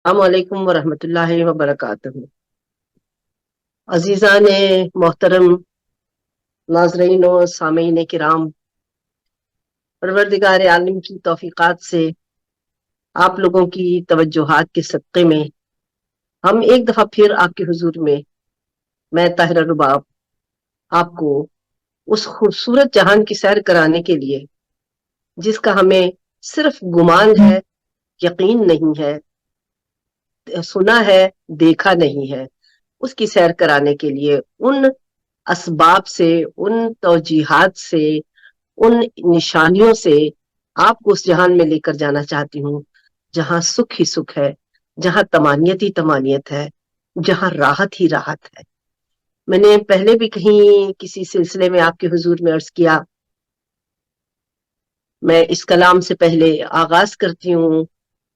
السلام علیکم ورحمۃ اللہ وبرکاتہ۔ عزیزان محترم، ناظرین و سامعین کرام، پروردگار عالم کی توفیقات سے آپ لوگوں کی توجہات کے صدقے میں ہم ایک دفعہ پھر آپ کے حضور میں طاہرہ رباب آپ کو اس خوبصورت جہان کی سیر کرانے کے لیے، جس کا ہمیں صرف گمان ہے، یقین نہیں ہے، سنا ہے، دیکھا نہیں ہے، اس کی سیر کرانے کے لیے ان اسباب سے، ان توجیحات سے، ان نشانیوں سے آپ کو اس جہان میں لے کر جانا چاہتی ہوں جہاں سکھ ہی سکھ ہے، جہاں تمانیت ہی تمانیت ہے، جہاں راحت ہی راحت ہے۔ میں نے پہلے بھی کہیں کسی سلسلے میں آپ کے حضور میں عرض کیا، میں اس کلام سے پہلے آغاز کرتی ہوں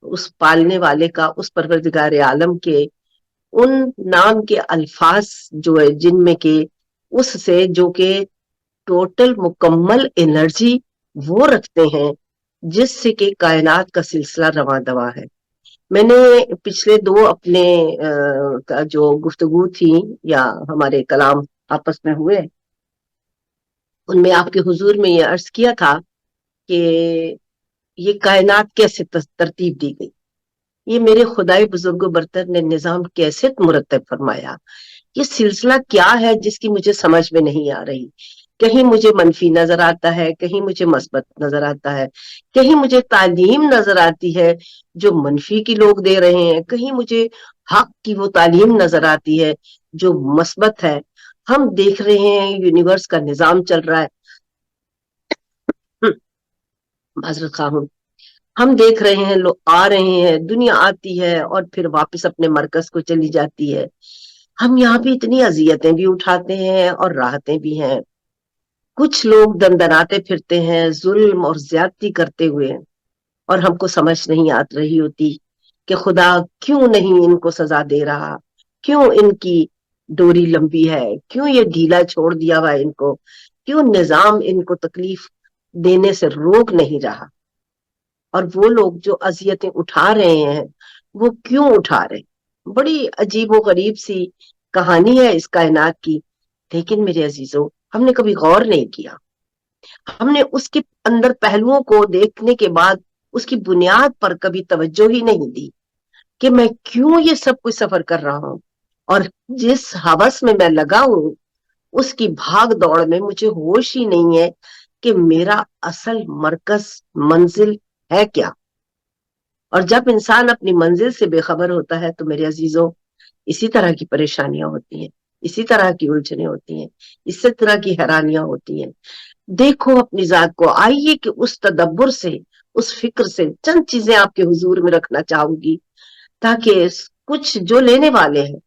اس پالنے والے کا، اس پروردگار عالم کے ان نام کے الفاظ جو ہے، جن میں کہ اس سے جو کہ ٹوٹل مکمل انرجی وہ رکھتے ہیں جس سے کہ کائنات کا سلسلہ رواں دواں ہے۔ میں نے پچھلے دو اپنے جو گفتگو تھی یا ہمارے کلام آپس میں ہوئے، ان میں آپ کے حضور میں یہ عرض کیا تھا کہ یہ کائنات کیسے ترتیب دی گئی، یہ میرے خدائے بزرگ و برتر نے نظام کیسے مرتب فرمایا، یہ سلسلہ کیا ہے جس کی مجھے سمجھ میں نہیں آ رہی۔ کہیں مجھے منفی نظر آتا ہے، کہیں مجھے مثبت نظر آتا ہے، کہیں مجھے تعلیم نظر آتی ہے جو منفی کی لوگ دے رہے ہیں، کہیں مجھے حق کی وہ تعلیم نظر آتی ہے جو مثبت ہے۔ ہم دیکھ رہے ہیں یونیورس کا نظام چل رہا ہے، معذرت خواہ ہوں، ہم دیکھ رہے ہیں لوگ آ رہے ہیں، دنیا آتی ہے اور پھر واپس اپنے مرکز کو چلی جاتی ہے۔ ہم یہاں پہ اتنی اذیتیں بھی اٹھاتے ہیں اور راحتیں بھی ہیں۔ کچھ لوگ دندناتے پھرتے ہیں ظلم اور زیادتی کرتے ہوئے، اور ہم کو سمجھ نہیں آ رہی ہوتی کہ خدا کیوں نہیں ان کو سزا دے رہا، کیوں ان کی ڈوری لمبی ہے، کیوں یہ ڈھیلا چھوڑ دیا ہوا ہے ان کو، کیوں نظام ان کو تکلیف دینے سے روک نہیں رہا، اور وہ لوگ جو اذیتیں اٹھا رہے ہیں وہ کیوں اٹھا رہے ہیں۔ بڑی عجیب و غریب سی کہانی ہے اس کائنات کی، لیکن میرے عزیزوں ہم نے کبھی غور نہیں کیا، ہم نے اس کے اندر پہلوؤں کو دیکھنے کے بعد اس کی بنیاد پر کبھی توجہ ہی نہیں دی کہ میں کیوں یہ سب کچھ سفر کر رہا ہوں، اور جس ہوس میں میں لگا ہوں اس کی بھاگ دوڑ میں مجھے ہوش ہی نہیں ہے کہ میرا اصل مرکز منزل ہے کیا۔ اور جب انسان اپنی منزل سے بے خبر ہوتا ہے تو میرے عزیزوں اسی طرح کی پریشانیاں ہوتی ہیں، اسی طرح کی الجھنیں ہوتی ہیں، اسی طرح کی حیرانیاں ہوتی ہیں۔ دیکھو اپنی ذات کو، آئیے کہ اس تدبر سے، اس فکر سے چند چیزیں آپ کے حضور میں رکھنا چاہوں گی، تاکہ کچھ جو لینے والے ہیں،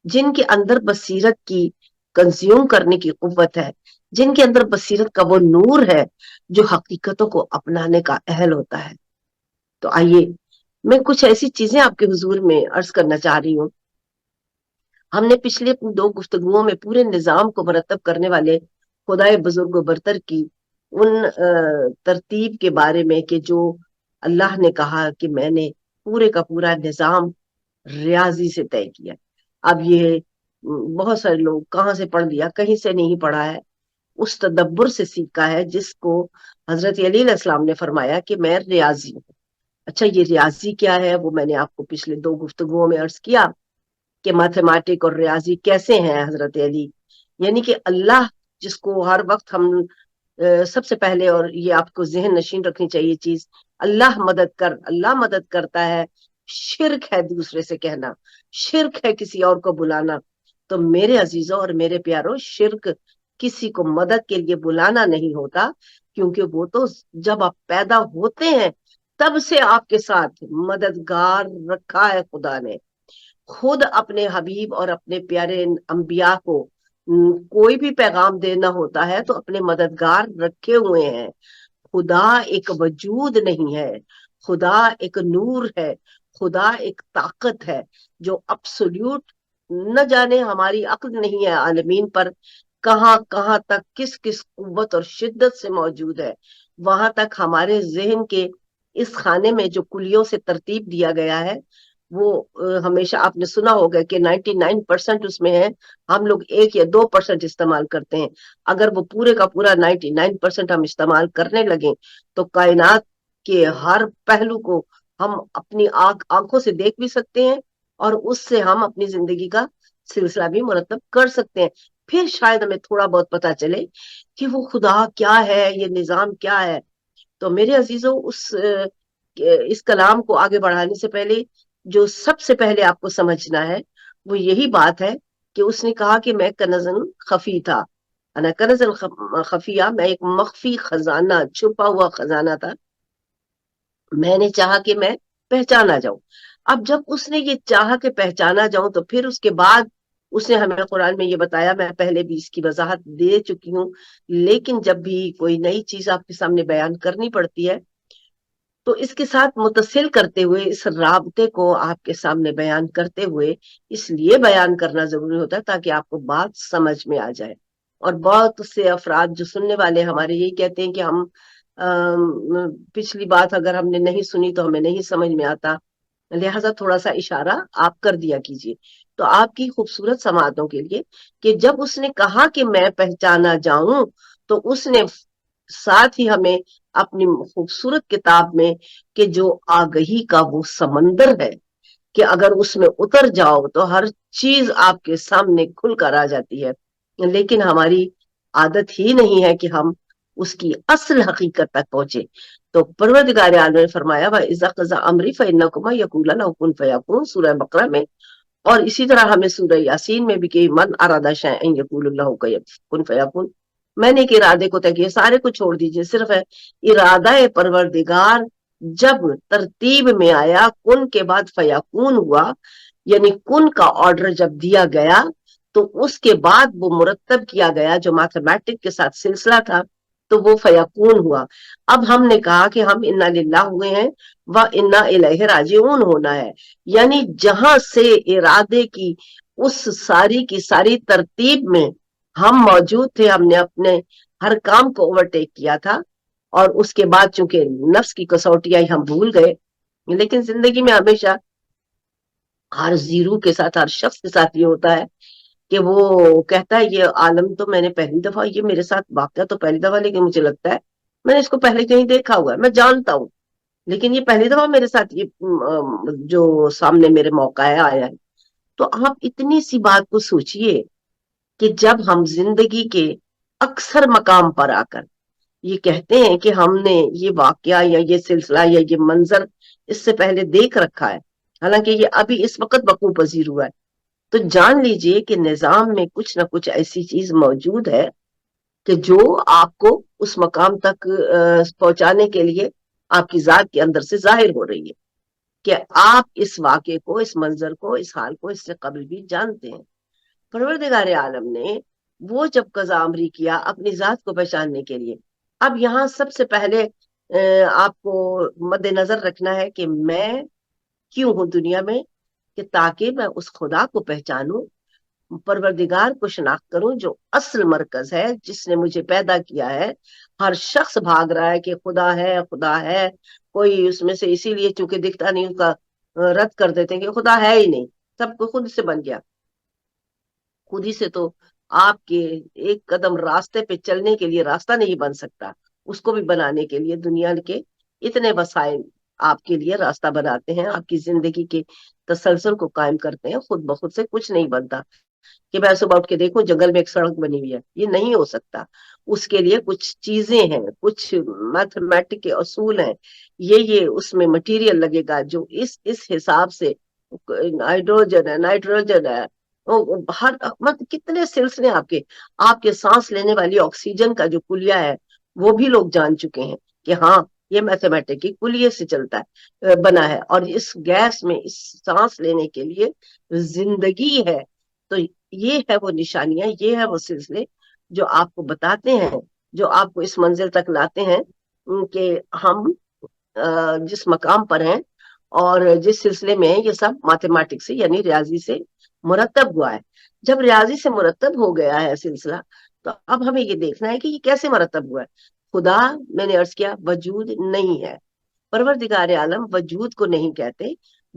جن کے اندر بصیرت کی کنزیوم کرنے کی قوت ہے، جن کے اندر بصیرت کا وہ نور ہے جو حقیقتوں کو اپنانے کا اہل ہوتا ہے، تو آئیے میں کچھ ایسی چیزیں آپ کے حضور میں عرض کرنا چاہ رہی ہوں۔ ہم نے پچھلے دو گفتگوؤں میں پورے نظام کو مرتب کرنے والے خدائے بزرگ و برتر کی ان ترتیب کے بارے میں کہ جو اللہ نے کہا کہ میں نے پورے کا پورا نظام ریاضی سے طے کیا۔ اب یہ بہت سارے لوگ کہاں سے پڑھ لیا، کہیں سے نہیں پڑھا ہے، اس تدبر سے سیکھا ہے جس کو حضرت علی علیہ السلام نے فرمایا کہ میں ریاضی ہوں۔ اچھا یہ ریاضی کیا ہے وہ میں نے آپ کو پچھلے دو گفتگوؤں میں عرض کیا کہ میتھمیٹک اور ریاضی کیسے ہیں حضرت علی، یعنی کہ اللہ جس کو ہر وقت ہم سب سے پہلے، اور یہ آپ کو ذہن نشین رکھنی چاہیے چیز، اللہ مدد کر، اللہ مدد کرتا ہے، شرک ہے دوسرے سے کہنا، شرک ہے کسی اور کو بلانا۔ تو میرے عزیزوں اور میرے پیاروں، شرک کسی کو مدد کے لیے بلانا نہیں ہوتا، کیونکہ وہ تو جب آپ پیدا ہوتے ہیں تب سے آپ کے ساتھ مددگار رکھا ہے خدا نے۔ خود اپنے حبیب اور اپنے پیارے انبیاء کو کوئی بھی پیغام دینا ہوتا ہے تو اپنے مددگار رکھے ہوئے ہیں۔ خدا ایک وجود نہیں ہے، خدا ایک نور ہے، خدا ایک طاقت ہے جو ابسولوٹ، نہ جانے ہماری عقل نہیں ہے عالمین پر کہاں کہاں تک کس کس قوت اور شدت سے موجود ہے، وہاں تک ہمارے ذہن کے اس خانے میں جو کلیوں سے ترتیب دیا گیا ہے وہ ہمیشہ آپ نے سنا ہوگا کہ 99% اس میں ہے، ہم لوگ 1 یا 2% استعمال کرتے ہیں. اگر وہ پورے کا پورا 99% ہم استعمال کرنے لگیں تو کائنات کے ہر پہلو کو ہم اپنی آنکھوں سے دیکھ بھی سکتے ہیں، اور اس سے ہم اپنی زندگی کا سلسلہ بھی مرتب کر سکتے ہیں. پھر شاید ہمیں تھوڑا بہت پتا چلے کہ وہ خدا کیا ہے، یہ نظام کیا ہے. تو میرے عزیزوں، اس کلام کو آگے بڑھانے سے پہلے جو سب سے پہلے آپ کو سمجھنا ہے وہ یہی بات ہے کہ اس نے کہا کہ میں کنزن خفی تھا. انا کنزن خفیہ، میں ایک مخفی خزانہ، چھپا ہوا خزانہ تھا. میں نے چاہا کہ میں پہچانا جاؤں. اب جب اس نے یہ چاہا کہ پہچانا جاؤں تو پھر اس کے بعد اس نے ہمیں قرآن میں یہ بتایا، میں پہلے بھی اس کی وضاحت دے چکی ہوں، لیکن جب بھی کوئی نئی چیز آپ کے سامنے بیان کرنی پڑتی ہے تو اس کے ساتھ متصل کرتے ہوئے، اس رابطے کو آپ کے سامنے بیان کرتے ہوئے اس لیے بیان کرنا ضروری ہوتا ہے تاکہ آپ کو بات سمجھ میں آ جائے. اور بہت سے افراد جو سننے والے ہمارے یہی کہتے ہیں کہ ہم پچھلی بات اگر ہم نے نہیں سنی تو ہمیں نہیں سمجھ میں آتا، لہٰذا تھوڑا سا اشارہ آپ کر دیا کیجیے. تو آپ کی خوبصورت سماعتوں کے لیے کہ جب اس نے کہا کہ میں پہچانا جاؤں تو اس نے ساتھ ہی ہمیں اپنی خوبصورت کتاب میں کہ جو آگہی کا وہ سمندر ہے کہ اگر اس میں اتر جاؤ تو ہر چیز آپ کے سامنے کھل کر آ جاتی ہے، لیکن ہماری عادت ہی نہیں ہے کہ ہم اس کی اصل حقیقت تک پہنچے. تو پروردگار عالم نے فرمایا وَإِذَا قَضَىٰ أَمْرِي فَإِنَّكُمَا يَقُولَ لَهُ كُن فَيَكُونُ، سورہ بقرہ میں. اور اسی طرح ہمیں سورہ یاسین میں بھی کہ من اراد شیئا یقول اللہ کن فیکون، میں نے ایک ارادے کو طے کیا، سارے کو چھوڑ دیجئے، صرف ہے ارادہ پروردگار جب ترتیب میں آیا، کن کے بعد فیکون ہوا، یعنی کن کا آرڈر جب دیا گیا تو اس کے بعد وہ مرتب کیا گیا جو میتھمیٹک کے ساتھ سلسلہ تھا تو وہ فیکون ہوا. اب ہم نے کہا کہ ہم انا للہ ہوئے ہیں و انا الیہ راجعون ہونا ہے، یعنی جہاں سے ارادے کی اس ساری کی ساری ترتیب میں ہم موجود تھے، ہم نے اپنے ہر کام کو اوورٹیک کیا تھا، اور اس کے بعد چونکہ نفس کی کسوٹیاں ہم بھول گئے. لیکن زندگی میں ہمیشہ ہر زیرو کے ساتھ، ہر شخص کے ساتھ یہ ہوتا ہے کہ وہ کہتا ہے یہ عالم تو میں نے پہلی دفعہ، یہ میرے ساتھ واقعہ تو پہلی دفعہ، لیکن مجھے لگتا ہے میں نے اس کو پہلے کہیں دیکھا ہوا ہے، میں جانتا ہوں، لیکن یہ پہلی دفعہ میرے ساتھ یہ جو سامنے میرے موقع ہے آیا ہے. تو آپ اتنی سی بات کو سوچئے کہ جب ہم زندگی کے اکثر مقام پر آ کر یہ کہتے ہیں کہ ہم نے یہ واقعہ یا یہ سلسلہ یا یہ منظر اس سے پہلے دیکھ رکھا ہے، حالانکہ یہ ابھی اس وقت وقوع پذیر ہوا ہے، تو جان لیجئے کہ نظام میں کچھ نہ کچھ ایسی چیز موجود ہے کہ جو آپ کو اس مقام تک پہنچانے کے لیے آپ کی ذات کے اندر سے ظاہر ہو رہی ہے کہ آپ اس واقعے کو، اس منظر کو، اس حال کو اس سے قبل بھی جانتے ہیں. پروردگار عالم نے وہ جب قضا امری کیا اپنی ذات کو پہچاننے کے لیے، اب یہاں سب سے پہلے آپ کو مد نظر رکھنا ہے کہ میں کیوں ہوں دنیا میں، کہ تاکہ میں اس خدا کو پہچانوں، پروردگار کو شناخت کروں جو اصل مرکز ہے، جس نے مجھے پیدا کیا ہے. ہر شخص بھاگ رہا ہے کہ خدا ہے، خدا ہے، کوئی اس میں سے اسی لیے چونکہ دکھتا نہیں اس کا رد کر دیتے ہیں کہ خدا ہے ہی نہیں، سب کو خود سے بن گیا. خود ہی سے تو آپ کے ایک قدم راستے پہ چلنے کے لیے راستہ نہیں بن سکتا، اس کو بھی بنانے کے لیے دنیا کے اتنے وسائل آپ کے لیے راستہ بناتے ہیں، آپ کی زندگی کے تسلسل کو قائم کرتے ہیں. خود بخود سے کچھ نہیں بنتا کہ میں صبح اٹھ کے دیکھوں جنگل میں ایک سڑک بنی ہوئی ہے، یہ نہیں ہو سکتا. اس کے لیے کچھ چیزیں ہیں، کچھ میتھمیٹک کے اصول ہیں، یہ اس میں مٹیریل لگے گا جو اس حساب سے ہائیڈروجن ہے، نائٹروجن ہے، ہر مطلب کتنے سلسلے آپ کے سانس لینے والی آکسیجن کا جو کلیہ ہے وہ بھی لوگ جان چکے ہیں کہ ہاں یہ میتھمیٹک کی کلیے سے چلتا ہے، بنا ہے، اور اس گیس میں اس سانس لینے کے لیے زندگی ہے. تو یہ ہے وہ نشانیاں، یہ ہے وہ سلسلے جو آپ کو بتاتے ہیں، جو آپ کو اس منزل تک لاتے ہیں کہ ہم جس مقام پر ہیں اور جس سلسلے میں ہیں، یہ سب میتھمیٹکس سے یعنی ریاضی سے مرتب ہوا ہے. جب ریاضی سے مرتب ہو گیا ہے سلسلہ تو اب ہمیں یہ دیکھنا ہے کہ یہ کیسے مرتب ہوا ہے. خدا، میں نے عرض کیا، وجود نہیں ہے. پروردگار عالم وجود کو نہیں کہتے،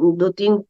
2-3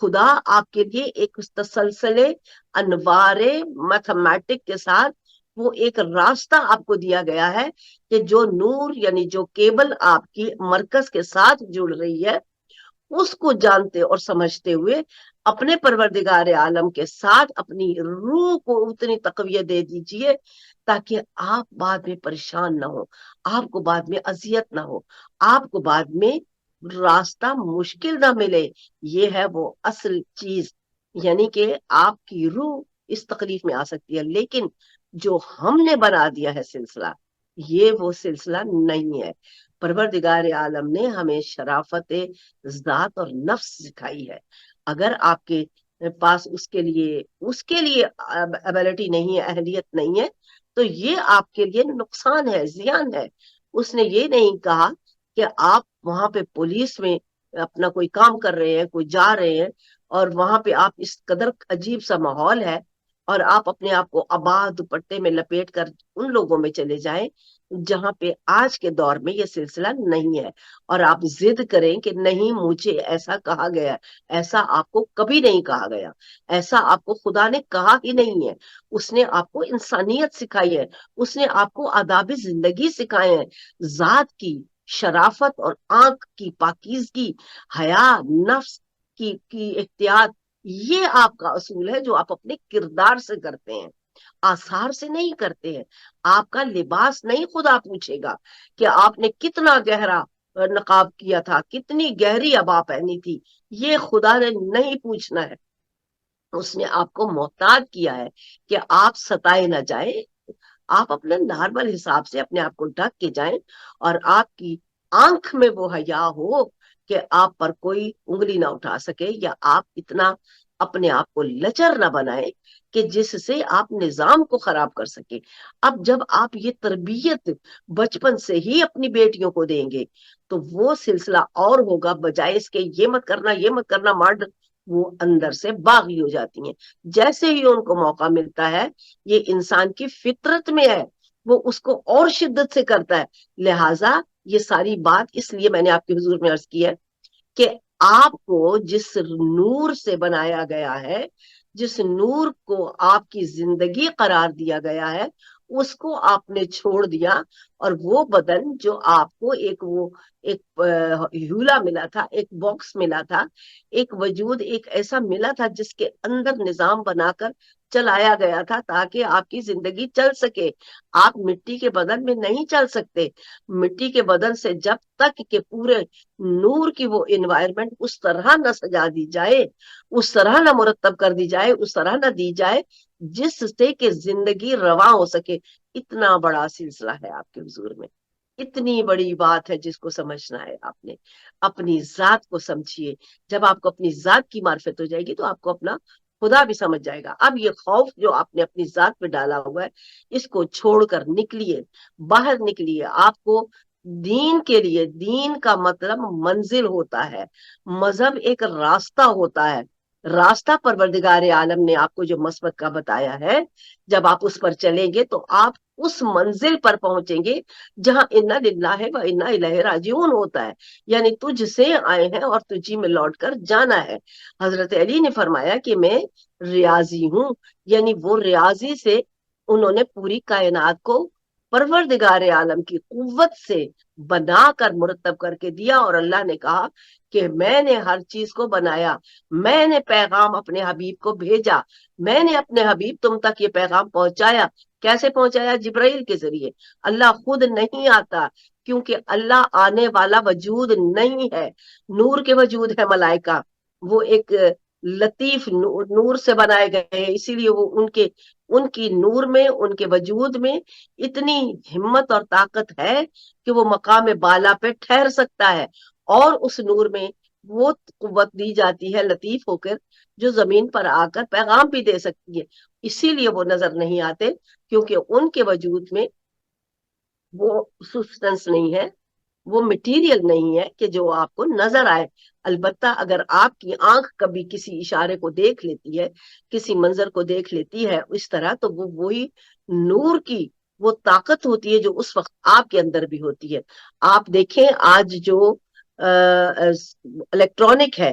خدا آپ کے لیے ایک تسلسل انوار میتھمیٹک کے ساتھ وہ ایک راستہ آپ کو دیا گیا ہے کہ جو نور یعنی جو کیبل آپ کی مرکز کے ساتھ جڑ رہی ہے اس کو جانتے اور سمجھتے ہوئے اپنے پروردگار عالم کے ساتھ اپنی روح کو اتنی تقویت دے دیجئے تاکہ آپ بعد میں پریشان نہ ہو، آپ کو بعد میں اذیت نہ ہو، آپ کو بعد میں راستہ مشکل نہ ملے۔ یہ ہے وہ اصل چیز، یعنی کہ آپ کی روح اس تکلیف میں آ سکتی ہے، لیکن جو ہم نے بنا دیا ہے سلسلہ، یہ وہ سلسلہ نہیں ہے۔ پروردگار عالم نے ہمیں شرافت ذات اور نفس سکھائی ہے۔ اگر آپ کے پاس اس کے لیے ابیلٹی نہیں ہے، اہلیت نہیں ہے، تو یہ آپ کے لیے نقصان ہے، زیان ہے۔ اس نے یہ نہیں کہا کہ آپ وہاں پہ پولیس میں اپنا کوئی کام کر رہے ہیں، کوئی جا رہے ہیں، اور وہاں پہ آپ اس قدر عجیب سا ماحول ہے اور آپ اپنے آپ کو عبا دوپٹے میں لپیٹ کر ان لوگوں میں چلے جائیں جہاں پہ آج کے دور میں یہ سلسلہ نہیں ہے، اور آپ ضد کریں کہ نہیں مجھے ایسا کہا گیا، ایسا آپ کو کبھی نہیں کہا گیا، ایسا آپ کو خدا نے کہا ہی نہیں ہے۔ اس نے آپ کو انسانیت سکھائی ہے، اس نے آپ کو آداب زندگی سکھائے ہیں، ذات کی شرافت اور آنکھ کی پاکیزگی، حیا، نفس کی احتیاط، یہ آپ کا اصول ہے جو آپ اپنے کردار سے کرتے ہیں، آثار سے نہیں کرتے ہیں۔ آپ کا لباس نہیں خدا پوچھے گا کہ آپ نے کتنا گہرا نقاب کیا تھا، کتنی گہری عبا پہنی تھی، یہ خدا نے نہیں پوچھنا ہے۔ اس نے آپ کو محتاط کیا ہے کہ آپ ستائے نہ جائیں، آپ اپنے نارمل حساب سے اپنے آپ کو ڈھک کے جائیں، اور آپ کی آنکھ میں وہ حیا ہو کہ آپ پر کوئی انگلی نہ اٹھا سکے، یا آپ اتنا اپنے آپ کو لچر نہ بنائیں کہ جس سے آپ نظام کو خراب کر سکے۔ اب جب آپ یہ تربیت بچپن سے ہی اپنی بیٹیوں کو دیں گے تو وہ سلسلہ اور ہوگا، بجائے اس کے یہ مت کرنا یہ مت کرنا، مارڈ وہ اندر سے باغی ہو جاتی ہیں۔ جیسے ہی ان کو موقع ملتا ہے، یہ انسان کی فطرت میں ہے، وہ اس کو اور شدت سے کرتا ہے۔ لہٰذا یہ ساری بات اس لیے میں نے آپ کے حضور میں عرض کی ہے کہ آپ کو جس نور سے بنایا گیا ہے، جس نور کو آپ کی زندگی قرار دیا گیا ہے، اس کو آپ نے چھوڑ دیا، اور وہ بدن جو آپ کو ایک ہیولا ملا تھا، ایک باکس ملا تھا، ایک وجود ایک ایسا ملا تھا جس کے اندر نظام بنا کر چلایا گیا تھا تاکہ آپ کی زندگی چل سکے۔ آپ مٹی کے بدن میں نہیں چل سکتے۔ مٹی کے بدن سے جب تک کہ پورے نور کی وہ انوائرمنٹ اس طرح نہ سجا دی جائے، اس طرح نہ مرتب کر دی جائے، اس طرح نہ دی جائے جس سے کہ زندگی رواں ہو سکے۔ اتنا بڑا سلسلہ ہے آپ کے حضور میں، اتنی بڑی بات ہے جس کو سمجھنا ہے آپ نے۔ اپنی ذات کو سمجھیے، جب آپ کو اپنی ذات کی معرفت ہو جائے گی تو آپ کو اپنا خدا بھی سمجھ جائے گا۔ اب یہ خوف جو آپ نے اپنی ذات پہ ڈالا ہوا ہے، اس کو چھوڑ کر نکلیے، باہر نکلیے۔ آپ کو دین کے لیے، دین کا مطلب منزل ہوتا ہے، مذہب ایک راستہ ہوتا ہے۔ راستہ پروردگار عالم نے آپ کو جو مسبت کا بتایا ہے، جب آپ اس پر چلیں گے تو آپ اس منزل پر پہنچیں گے جہاں انا للہ و انا الیہ راجعون ہوتا ہے، یعنی تجھ سے آئے ہیں اور تجھی میں لوٹ کر جانا ہے۔ حضرت علی نے فرمایا کہ میں ریاضی ہوں، یعنی وہ ریاضی سے انہوں نے پوری کائنات کو پروردگار عالم کی قوت سے بنا کر مرتب کر کے دیا، اور اللہ نے کہا کہ میں نے ہر چیز کو بنایا، میں نے پیغام اپنے حبیب کو بھیجا، میں نے اپنے حبیب تم تک یہ پیغام پہنچایا۔ کیسے پہنچایا؟ جبرائیل کے ذریعے۔ اللہ خود نہیں آتا، کیونکہ اللہ آنے والا وجود نہیں ہے، نور کے وجود ہے ملائکہ، وہ ایک لطیف نور سے بنائے گئے ہیں، اسی لیے وہ ان کی نور میں، ان کے وجود میں اتنی ہمت اور طاقت ہے کہ وہ مقام بالا پہ ٹھہر سکتا ہے، اور اس نور میں وہ قوت دی جاتی ہے لطیف ہو کر جو زمین پر آ کر پیغام بھی دے سکتی ہے۔ اسی لیے وہ نظر نہیں آتے، کیونکہ ان کے وجود میں وہ سبسٹنس نہیں ہے، وہ مٹیریل نہیں ہے کہ جو آپ کو نظر آئے۔ البتہ اگر آپ کی آنکھ کبھی کسی اشارے کو دیکھ لیتی ہے، کسی منظر کو دیکھ لیتی ہے اس طرح، تو وہ وہی نور کی وہ طاقت ہوتی ہے جو اس وقت آپ کے اندر بھی ہوتی ہے۔ آپ دیکھیں آج جو الیکٹرانک ہے،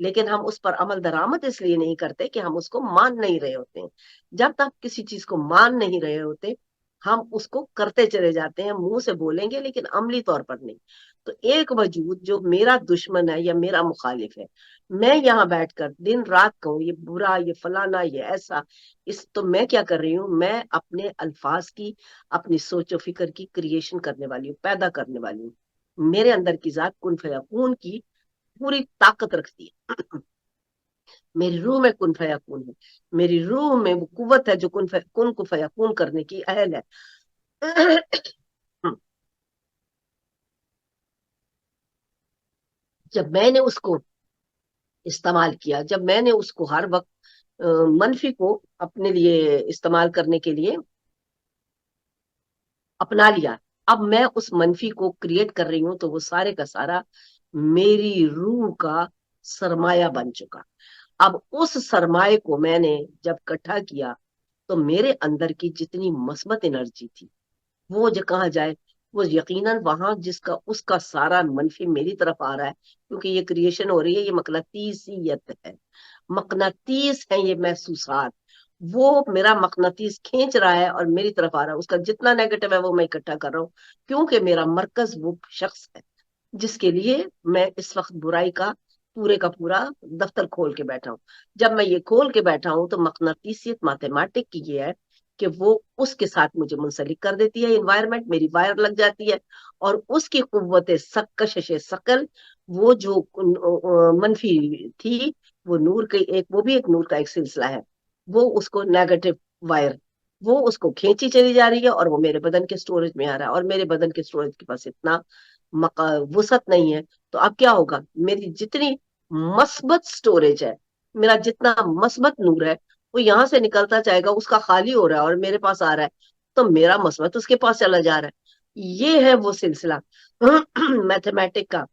لیکن ہم اس پر عمل درآمد اس لیے نہیں کرتے کہ ہم اس کو مان نہیں رہے ہوتے ہیں. جب تک کسی چیز کو مان نہیں رہے ہوتے ہم اس کو کرتے چلے جاتے ہیں, منہ سے بولیں گے لیکن عملی طور پر نہیں. تو ایک وجود جو میرا دشمن ہے یا میرا مخالف ہے, میں یہاں بیٹھ کر دن رات کہوں یہ برا, یہ فلانا, یہ ایسا, تو میں کیا کر رہی ہوں, میں اپنے الفاظ کی, اپنی سوچ و فکر کی کریشن کرنے والی ہوں, پیدا کرنے والی ہوں. میرے اندر کی ذات کن فیکون کی پوری طاقت رکھتی ہے. میری روح میں کن فیکون ہے, میری روح میں وہ قوت ہے جو کن کو فیکون کرنے کی اہل ہے. جب میں نے اس کو استعمال کیا, جب میں نے اس کو ہر وقت منفی کو اپنے لیے استعمال کرنے کے لیے اپنا لیا, اب میں اس منفی کو کریٹ کر رہی ہوں, تو وہ سارے کا سارا میری روح کا سرمایہ بن چکا. اب اس سرمایہ کو میں نے جب اکٹھا کیا تو میرے اندر کی جتنی مثبت انرجی تھی وہ جو کہاں جائے, وہ یقیناً وہاں جس کا اس کا سارا منفی میری طرف آ رہا ہے, کیونکہ یہ کریشن ہو رہی ہے, یہ مقناطیسیت ہے, مقناطیس ہے یہ محسوسات, وہ میرا مقناطیس کھینچ رہا ہے اور میری طرف آ رہا ہے. اس کا جتنا نیگیٹو ہے وہ میں اکٹھا کر رہا ہوں, کیونکہ میرا مرکز وہ شخص ہے جس کے لیے میں اس وقت برائی کا پورے کا پورا دفتر کھول کے بیٹھا ہوں. جب میں یہ کھول کے بیٹھا ہوں تو مقناطیسیت میتھمیٹک کی یہ ہے کہ وہ اس کے ساتھ مجھے منسلک کر دیتی ہے, انوائرمنٹ میری وائر لگ جاتی ہے, اور اس کی قوت کشش ثقل, وہ جو منفی تھی وہ نور کے ایک, وہ بھی ایک نور کا ایک سلسلہ ہے, وہ اس کو نیگیٹو وائر وہ اس کو کھینچی چلی جا رہی ہے اور وہ میرے بدن کے سٹوریج میں آ رہا ہے, اور میرے بدن کے سٹوریج کے پاس اتنا وسعت نہیں ہے. تو اب کیا ہوگا, میری جتنی مثبت سٹوریج ہے, میرا جتنا مثبت نور ہے, وہ یہاں سے نکلتا جائے گا, اس کا خالی ہو رہا ہے اور میرے پاس آ رہا ہے, تو میرا مثبت اس کے پاس چلا جا رہا ہے. یہ ہے وہ سلسلہ میتھمیٹک کا,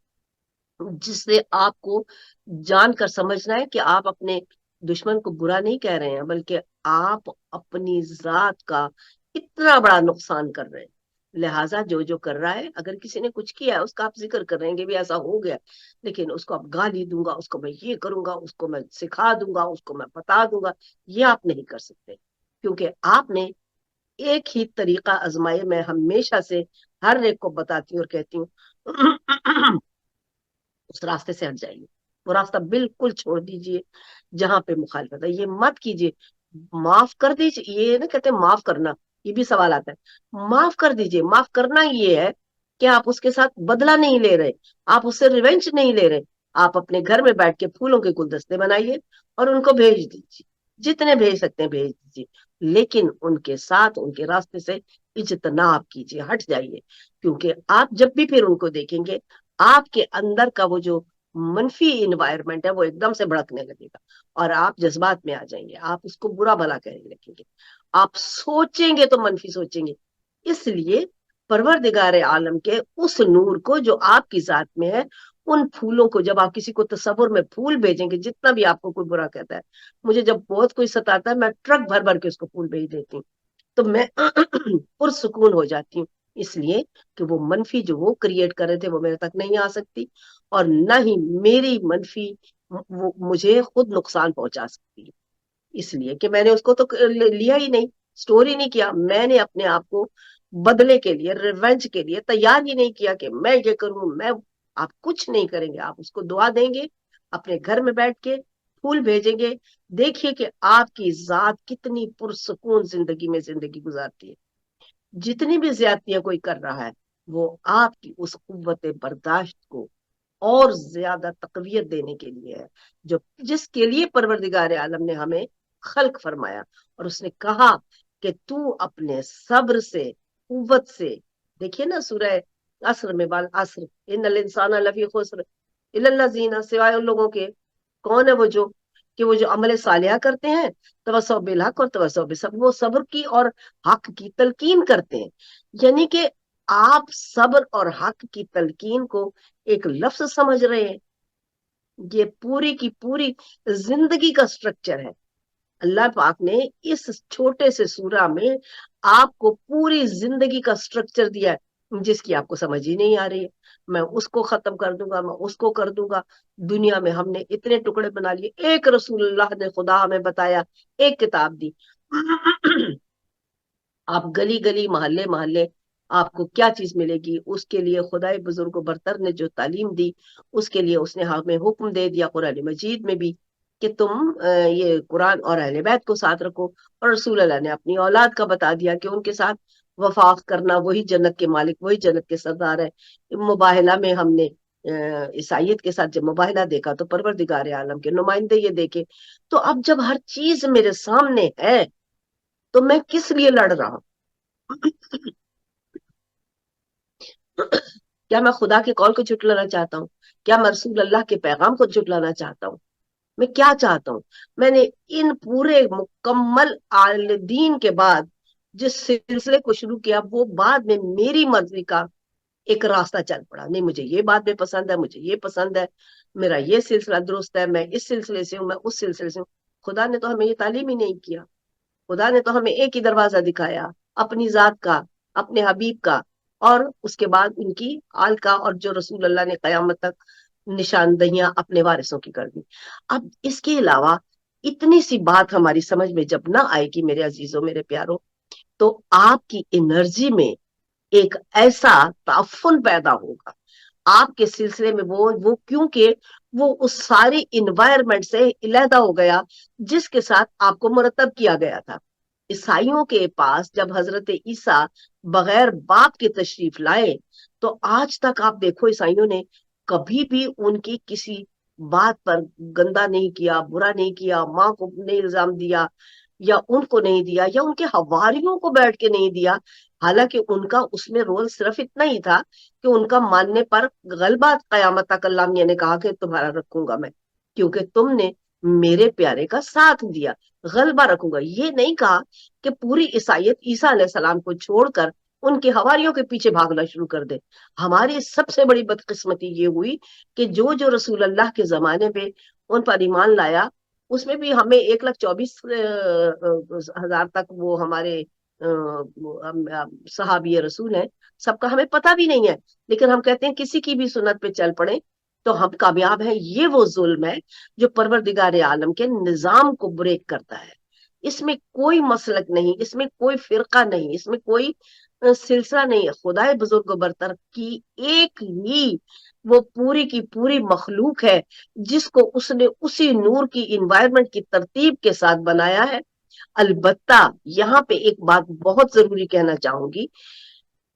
جس سے آپ کو جان کر سمجھنا ہے کہ آپ اپنے دشمن کو برا نہیں کہہ رہے ہیں, بلکہ آپ اپنی ذات کا اتنا بڑا نقصان کر رہے ہیں. لہٰذا جو جو کر رہا ہے, اگر کسی نے کچھ کیا ہے اس کا آپ ذکر کر رہے ہیں کہ بھی ایسا ہو گیا, لیکن اس کو آپ گالی دوں گا, اس کو میں یہ کروں گا, اس کو میں سکھا دوں گا, اس کو میں بتا دوں گا, یہ آپ نہیں کر سکتے, کیونکہ آپ نے ایک ہی طریقہ آزمائے. میں ہمیشہ سے ہر ایک کو بتاتی ہوں اور کہتی ہوں اس راستے سے ہٹ جائیے, وہ راستہ بالکل چھوڑ دیجئے جہاں پہ مخالفت ہے, یہ مت کیجئے, معاف کر دیجئے. یہ نہ کہتے معاف کرنا, یہ بھی سوال آتا ہے, معاف کر دیجئے. معاف کرنا یہ ہے کہ آپ اس کے ساتھ بدلہ نہیں لے رہے, آپ اس سے ریونج نہیں لے رہے, آپ اپنے گھر میں بیٹھ کے پھولوں کے گلدستے بنائیے اور ان کو بھیج دیجیے, جتنے بھیج سکتے ہیں بھیج دیجیے, لیکن ان کے ساتھ ان کے راستے سے اجتناب کیجیے, ہٹ جائیے, کیونکہ آپ جب بھی پھر ان کو دیکھیں گے آپ کے اندر کا وہ جو منفی انوائرمنٹ ہے وہ ایک دم سے بھڑکنے لگے گا, اور آپ جذبات میں آ جائیں گے, آپ اس کو برا بھلا کہنے لگیں گے, آپ سوچیں گے تو منفی سوچیں گے. اس لیے پروردگار عالم کے اس نور کو جو آپ کی ذات میں ہے, ان پھولوں کو جب آپ کسی کو تصور میں پھول بھیجیں گے, جتنا بھی آپ کو کوئی برا کہتا ہے, مجھے جب بہت کوئی ستاتا ہے میں ٹرک بھر بھر کے اس کو پھول بھیج دیتی ہوں, تو میں پرسکون ہو جاتی ہوں, اس لیے کہ وہ منفی جو وہ کریٹ کر رہے تھے وہ میرے تک نہیں آ سکتی, اور نہ ہی میری منفی وہ مجھے خود نقصان پہنچا سکتی ہے. اس لیے کہ میں نے اس کو تو لیا ہی نہیں, سٹوری نہیں کیا, میں نے اپنے آپ کو بدلے کے لیے, ریونج کے لیے تیار ہی نہیں کیا کہ میں یہ کروں. آپ کچھ نہیں کریں گے, آپ اس کو دعا دیں گے, اپنے گھر میں بیٹھ کے پھول بھیجیں گے, دیکھیے کہ آپ کی ذات کتنی پرسکون زندگی میں زندگی گزارتی ہے. جتنی بھی زیادتیاں کوئی کر رہا ہے وہ آپ کی اس قوت برداشت کو اور زیادہ تقویت دینے کے لیے ہے, جو جس کے لیے پروردگار عالم نے ہمیں خلق فرمایا, اور اس نے کہا کہ تو اپنے صبر سے, قوت سے, دیکھیے نا سورہ عصر میں, بال عصر ان الانسان لفی خسر الا الذین, سوائے ان لوگوں کے, کون ہے وہ جو عمل صالحہ کرتے ہیں, توسو بالحق اور توسو بالصبر, وہ صبر کی اور حق کی تلقین کرتے ہیں. یعنی کہ آپ صبر اور حق کی تلقین کو ایک لفظ سمجھ رہے ہیں, یہ پوری کی پوری زندگی کا سٹرکچر ہے. اللہ پاک نے اس چھوٹے سے سورہ میں آپ کو پوری زندگی کا سٹرکچر دیا ہے. جس کی آپ کو سمجھ ہی نہیں آ رہی ہے. میں اس کو ختم کر دوں گا, میں اس کو کر دوں گا. دنیا میں ہم نے اتنے ٹکڑے بنا لیے, ایک رسول اللہ نے خدا ہمیں بتایا, ایک کتاب دی. آپ گلی گلی محلے محلے آپ کو کیا چیز ملے گی؟ اس کے لیے خدائے بزرگ و برتر نے جو تعلیم دی, اس کے لیے اس نے ہمیں حکم دے دیا قرآن مجید میں بھی کہ تم یہ قرآن اور اہل بیت کو ساتھ رکھو. اور رسول اللہ نے اپنی اولاد کا بتا دیا کہ ان کے ساتھ وفاق کرنا, وہی جنت کے مالک, وہی جنت کے سردار ہے. مباہلہ میں ہم نے عیسائیت کے ساتھ جب مباہلہ دیکھا تو پروردگار عالم کے نمائندے یہ دیکھے. تو اب جب ہر چیز میرے سامنے ہے تو میں کس لیے لڑ رہا ہوں؟ کیا میں خدا کے قول کو جھٹلانا چاہتا ہوں؟ کیا میں رسول اللہ کے پیغام کو جھٹلانا چاہتا ہوں؟ میں کیا چاہتا ہوں؟ میں نے ان پورے مکمل آل دین کے بعد جس سلسلے کو شروع کیا, وہ بعد میں میری مرضی کا ایک راستہ چل پڑا. نہیں, مجھے یہ بات بھی پسند ہے, مجھے یہ پسند ہے, میرا یہ سلسلہ درست ہے, میں اس سلسلے سے ہوں, میں اس سلسلے سے ہوں. خدا نے تو ہمیں یہ تعلیم ہی نہیں کیا. خدا نے تو ہمیں ایک ہی دروازہ دکھایا, اپنی ذات کا, اپنے حبیب کا, اور اس کے بعد ان کی آل کا, اور جو رسول اللہ نے قیامت تک نشاندہیاں اپنے وارثوں کی کر دی. اب اس کے علاوہ اتنی سی بات ہماری سمجھ میں جب نہ آئے گی میرے عزیزوں, میرے پیاروں, تو آپ کی انرجی میں ایک ایسا تعفن پیدا ہوگا آپ کے سلسلے میں. وہ کیونکہ وہ اس ساری انوائرمنٹ سے علیحدہ ہو گیا جس کے ساتھ آپ کو مرتب کیا گیا تھا. عیسائیوں کے پاس جب حضرت عیسیٰ بغیر باپ کے تشریف لائے, تو آج تک آپ دیکھو عیسائیوں نے کبھی بھی ان کی کسی بات پر گندا نہیں کیا, برا نہیں کیا, ماں کو نہیں الزام دیا, یا ان کو نہیں دیا, یا ان کے حواریوں کو بیٹھ کے نہیں دیا. حالانکہ ان کا اس میں رول صرف اتنا ہی تھا کہ ان کا ماننے پر غلبہ قیامت تک اللہ میاں نے کہا کہ تمہارا رکھوں گا میں, کیونکہ تم نے میرے پیارے کا ساتھ دیا, غلبہ رکھوں گا. یہ نہیں کہا کہ پوری عیسائیت عیسیٰ علیہ السلام کو چھوڑ کر ان کے حواریوں کے پیچھے بھاگنا شروع کر دے. ہماری سب سے بڑی بدقسمتی یہ ہوئی کہ جو رسول اللہ کے زمانے میں ان پر ایمان لایا, اس میں بھی ہمیں 1,24,000 تک وہ ہمارے صحابی رسول ہیں, سب کا ہمیں پتہ بھی نہیں ہے, لیکن ہم کہتے ہیں کسی کی بھی سنت پہ چل پڑے تو ہم کامیاب ہیں. یہ وہ ظلم ہے جو پروردگار عالم کے نظام کو بریک کرتا ہے. اس میں کوئی مسلک نہیں, اس میں کوئی فرقہ نہیں, اس میں کوئی سلسلہ نہیں. خدائے بزرگ و برتر کی ایک ہی وہ پوری کی پوری مخلوق ہے جس کو اس نے اسی نور کی انوائرمنٹ کی ترتیب کے ساتھ بنایا ہے. البتہ یہاں پہ ایک بات بہت ضروری کہنا چاہوں گی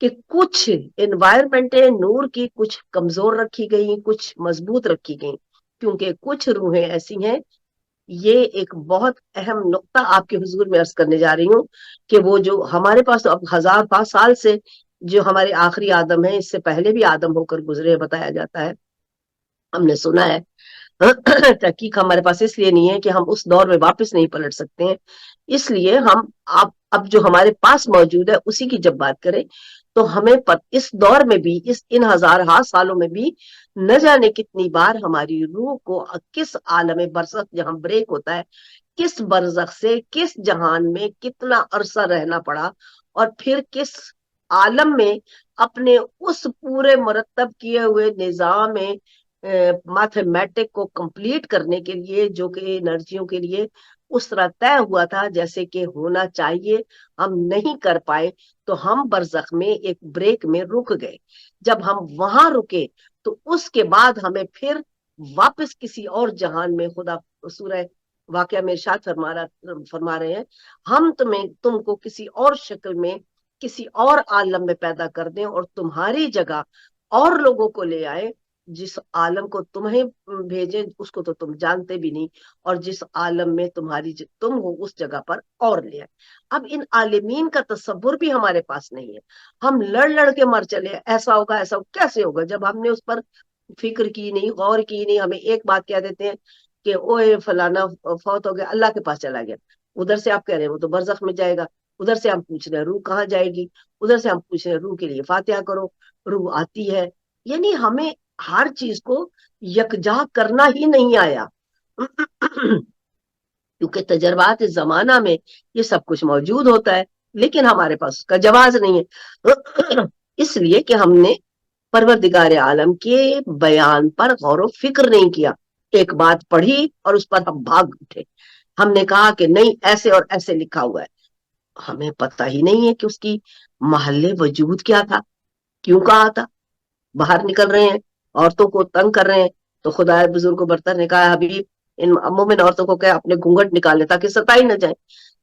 کہ کچھ انوائرمنٹ نور کی کچھ کمزور رکھی گئی, کچھ مضبوط رکھی گئی, کیونکہ کچھ روحیں ایسی ہیں. یہ ایک بہت اہم نقطہ آپ کے حضور میں عرض کرنے جا رہی ہوں کہ وہ جو ہمارے پاس تو اب 1000 سال سے جو ہمارے آخری آدم ہیں, اس سے پہلے بھی آدم ہو کر گزرے بتایا جاتا ہے, ہم نے سنا ہے. تحقیق ہمارے پاس اس لیے نہیں ہے کہ ہم اس دور میں واپس نہیں پلٹ سکتے ہیں, اس لیے ہم اب جو ہمارے پاس موجود ہے اسی کی جب بات کریں تو ہمیں اس دور میں بھی, ان 1000 سالوں میں بھی نہ جانے کتنی بار ہماری روح کو کس عالم برزخ جہاں بریک ہوتا ہے, کس برزخ سے کس جہان میں کتنا عرصہ رہنا پڑا, اور پھر کس عالم میں اپنے اس پورے مرتب کیے ہوئے نظام میتھمیٹک کو کمپلیٹ کرنے کے لیے, جو کہ انرجیوں کے لیے اس طرح طے ہوا تھا جیسے کہ ہونا چاہیے, ہم نہیں کر پائے تو ہم برزخ میں ایک بریک میں رک گئے. جب ہم وہاں رکے تو اس کے بعد ہمیں پھر واپس کسی اور جہان میں, خدا سورہ واقعہ میں ارشاد فرما رہے ہیں, ہم تم کو کسی اور شکل میں کسی اور عالم میں پیدا کر دیں اور تمہاری جگہ اور لوگوں کو لے آئے. جس عالم کو تمہیں بھیجے اس کو تو تم جانتے بھی نہیں, اور جس عالم میں تم ہو اس جگہ پر اور لے آئے. اب ان عالمین کا تصور بھی ہمارے پاس نہیں ہے. ہم لڑ لڑ کے مر چلے, ایسا ہوگا ایسا ہوگا, کیسے ہوگا جب ہم نے اس پر فکر کی نہیں, غور کی نہیں. ہمیں ایک بات کہہ دیتے ہیں کہ اوے فلانا فوت ہو گیا, اللہ کے پاس چلا گیا. ادھر سے آپ کہہ رہے ہیں وہ تو برزخ میں جائے گا, ادھر سے ہم پوچھ رہے ہیں روح کہاں جائے گی, ادھر سے ہم پوچھ رہے ہیں روح کے لیے فاتحہ کرو, روح آتی ہے. یعنی ہمیں ہر چیز کو یکجا کرنا ہی نہیں آیا, کیونکہ تجربات زمانہ میں یہ سب کچھ موجود ہوتا ہے لیکن ہمارے پاس اس کا جواز نہیں ہے. اس لیے کہ ہم نے پروردگار عالم کے بیان پر غور و فکر نہیں کیا. ایک بات پڑھی اور اس پر ہم بھاگ اٹھے. ہم نے کہا کہ نہیں ایسے اور ایسے لکھا ہوا ہے. ہمیں پتہ ہی نہیں ہے کہ اس کی محل وجود کیا تھا, کیوں کہا تھا. باہر نکل رہے ہیں, عورتوں کو تنگ کر رہے ہیں, تو خدا بزرگ برتر نے کہا حبیب ان مومن عورتوں کو کہ اپنے گھونگھٹ نکال لیں تاکہ ستائی نہ جائے,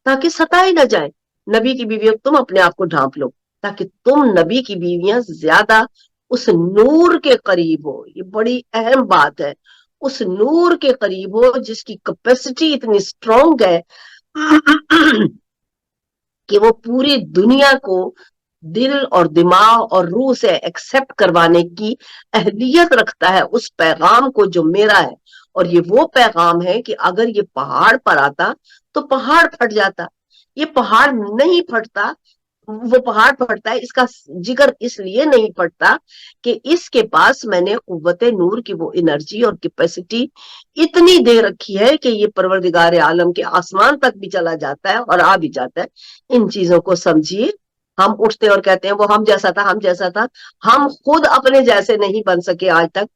تاکہ ستائی نہ جائے. نبی کی بیویوں تم اپنے آپ کو ڈھانپ لو تاکہ تم نبی کی بیویاں زیادہ اس نور کے قریب ہو. یہ بڑی اہم بات ہے, اس نور کے قریب ہو جس کی کیپیسٹی اتنی اسٹرانگ ہے کہ وہ پوری دنیا کو دل اور دماغ اور روح سے ایکسپٹ کروانے کی اہلیت رکھتا ہے اس پیغام کو جو میرا ہے. اور یہ وہ پیغام ہے کہ اگر یہ پہاڑ پر آتا تو پہاڑ پھٹ جاتا. یہ پہاڑ نہیں پھٹتا. وہ پہاڑ پھٹتا ہے, اس کا جگر اس لیے نہیں پھٹتا کہ اس کے پاس میں نے قوت نور کی وہ انرجی اور کیپیسٹی اتنی دے رکھی ہے کہ یہ پروردگار عالم کے آسمان تک بھی چلا جاتا ہے اور آ بھی جاتا ہے. ان چیزوں کو سمجھیے. ہم اٹھتے اور کہتے ہیں وہ ہم جیسا تھا, ہم جیسا تھا. ہم خود اپنے جیسے نہیں بن سکے آج تک,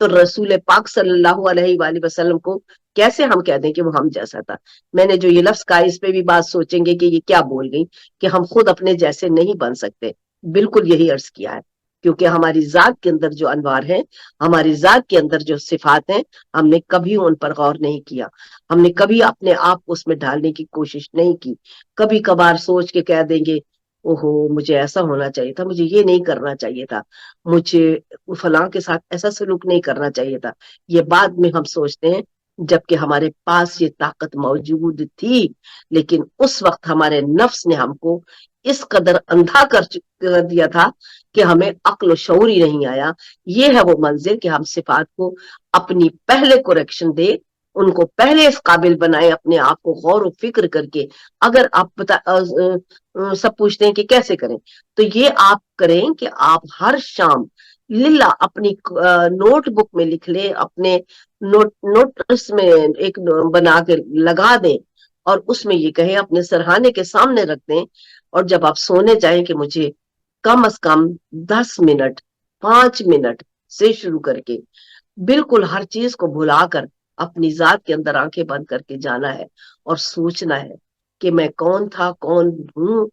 تو رسول پاک صلی اللہ علیہ وآلہ وسلم کو کیسے ہم کہہ دیں کہ وہ ہم جیسا تھا. میں نے جو یہ لفظ کہا اس پہ بھی بات سوچیں گے کہ یہ کیا بول گئی کہ ہم خود اپنے جیسے نہیں بن سکتے. بالکل یہی عرض کیا ہے, کیونکہ ہماری ذات کے اندر جو انوار ہیں, ہماری ذات کے اندر جو صفات ہیں, ہم نے کبھی ان پر غور نہیں کیا. ہم نے کبھی اپنے آپ کو اس میں ڈالنے کی کوشش نہیں کی. کبھی کبھار سوچ کے کہہ دیں گے اوہو مجھے ایسا ہونا چاہیے تھا, مجھے یہ نہیں کرنا چاہیے تھا, مجھے فلاں کے ساتھ ایسا سلوک نہیں کرنا چاہیے تھا. یہ بعد میں ہم سوچتے ہیں جبکہ ہمارے پاس یہ طاقت موجود تھی, لیکن اس وقت ہمارے نفس نے ہم کو اس قدر اندھا کر دیا تھا کہ ہمیں عقل و شعور ہی نہیں آیا. یہ ہے وہ منزل کہ ہم صفات کو اپنی پہلے کوریکشن دے, ان کو پہلے اس قابل بنائے اپنے آپ کو غور و فکر کر کے. اگر آپ سب پوچھتے ہیں کہ کیسے کریں, تو یہ آپ کریں کہ آپ ہر شام للہ اپنی نوٹ بک میں لکھ لیں, اپنے نوٹس میں ایک بنا کے لگا دیں, اور اس میں یہ کہیں اپنے سرہانے کے سامنے رکھ دیں. اور جب آپ سونے جائیں کہ مجھے کم از کم 10 منٹ 5 منٹ سے شروع کر کے بالکل ہر چیز کو بھلا کر اپنی ذات کے اندر آنکھیں بند کر کے جانا ہے اور سوچنا ہے کہ میں کون تھا, کون ہوں,